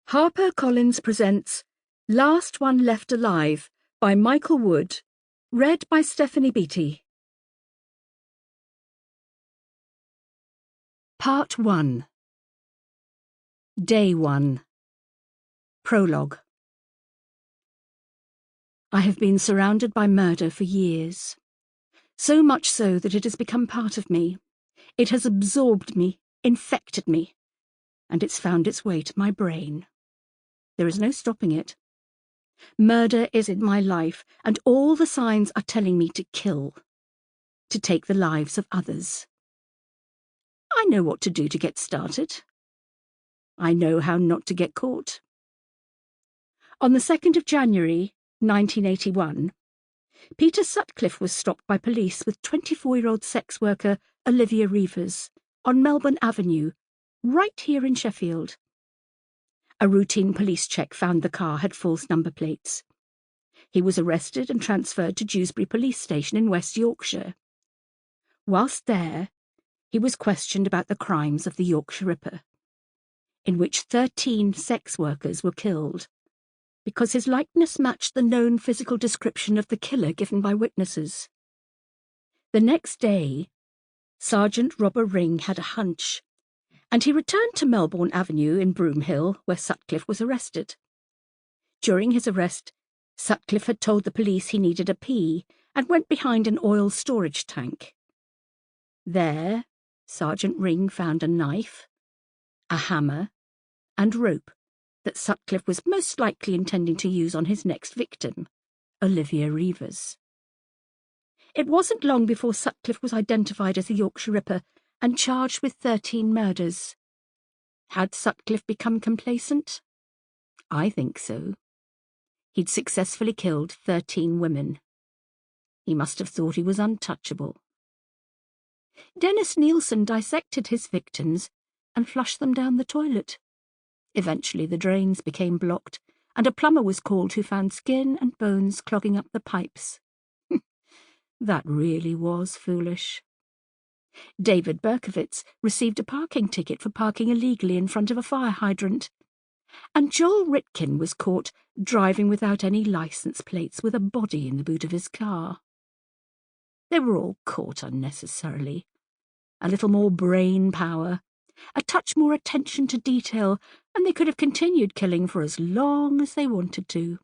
HarperCollins presents Last One Left Alive by Michael Wood, read by Stephanie Beattie. Part 1. Day 1. Prologue. I have been surrounded by murder for years. So much so that it has become part of me. It has absorbed me, infected me, and it's found its way to my brain. There is no stopping it. Murder is in my life, and all the signs are telling me to kill, to take the lives of others. I know what to do to get started. I know how not to get caught. On the 2nd of January, 1981, Peter Sutcliffe was stopped by police with 24-year-old sex worker Olivia Reivers on Melbourne Avenue, right here in Sheffield. A routine police check found the car had false number plates. He was arrested and transferred to Dewsbury Police Station in West Yorkshire. Whilst there, he was questioned about the crimes of the Yorkshire Ripper, in which 13 sex workers were killed, because his likeness matched the known physical description of the killer given by witnesses. The next day, Sergeant Robert Ring had a hunch, and he returned to Melbourne Avenue in Broomhill, where Sutcliffe was arrested. During his arrest, Sutcliffe had told the police he needed a pee and went behind an oil storage tank. There, Sergeant Ring found a knife, a hammer, and rope that Sutcliffe was most likely intending to use on his next victim, Olivia Reivers. It wasn't long before Sutcliffe was identified as the Yorkshire Ripper and charged with 13 murders. Had Sutcliffe become complacent? I think so. He'd successfully killed 13 women. He must have thought he was untouchable. Dennis Nielsen dissected his victims and flushed them down the toilet. Eventually the drains became blocked, and a plumber was called who found skin and bones clogging up the pipes. That really was foolish. David Berkowitz received a parking ticket for parking illegally in front of a fire hydrant, and Joel Ritkin was caught driving without any licence plates with a body in the boot of his car. They were all caught unnecessarily. A little more brain power, a touch more attention to detail, and they could have continued killing for as long as they wanted to.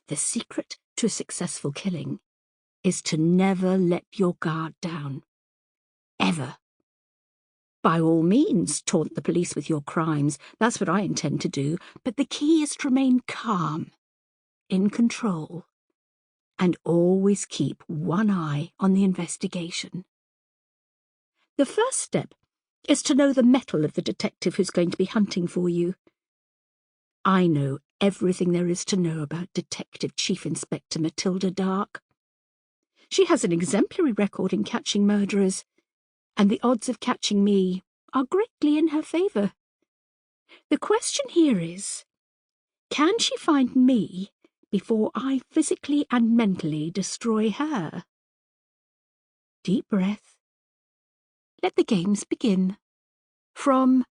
The secret to a successful killing is to never let your guard down. Ever. By all means, taunt the police with your crimes. That's what I intend to do. But the key is to remain calm, in control, and always keep one eye on the investigation. The first step is to know the mettle of the detective who's going to be hunting for you. I know everything there is to know about Detective Chief Inspector Matilda Darke. She has an exemplary record in catching murderers, and the odds of catching me are greatly in her favour. The question here is, can she find me before I physically and mentally destroy her? Deep breath. Let the games begin. From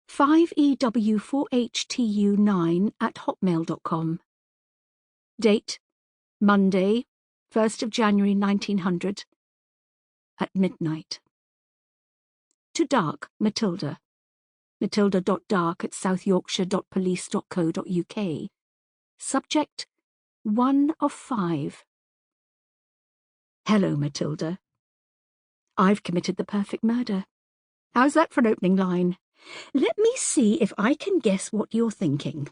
5EW4HTU9@hotmail.com. Date, Monday, 1st of January 1900, at midnight. To Darke, Matilda. matilda.darke@southyorkshire.police.co.uk. Subject, 1 of 5. Hello, Matilda. I've committed the perfect murder. How's that for an opening line? Let me see if I can guess what you're thinking.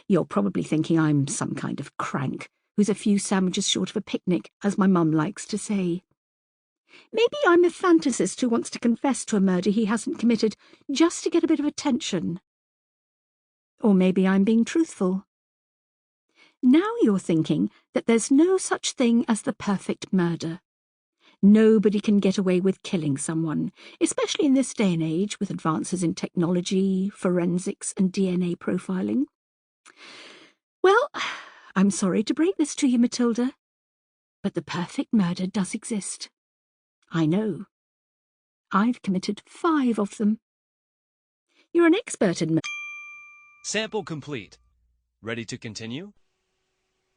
You're probably thinking I'm some kind of crank who's a few sandwiches short of a picnic, as my mum likes to say. Maybe I'm a fantasist who wants to confess to a murder he hasn't committed just to get a bit of attention. Or maybe I'm being truthful. Now you're thinking that there's no such thing as the perfect murder. Nobody can get away with killing someone, especially in this day and age with advances in technology, forensics, and DNA profiling. Well, I'm sorry to break this to you, Matilda, but the perfect murder does exist. I know. I've committed 5 of them. You're an expert in Sample complete. Ready to continue?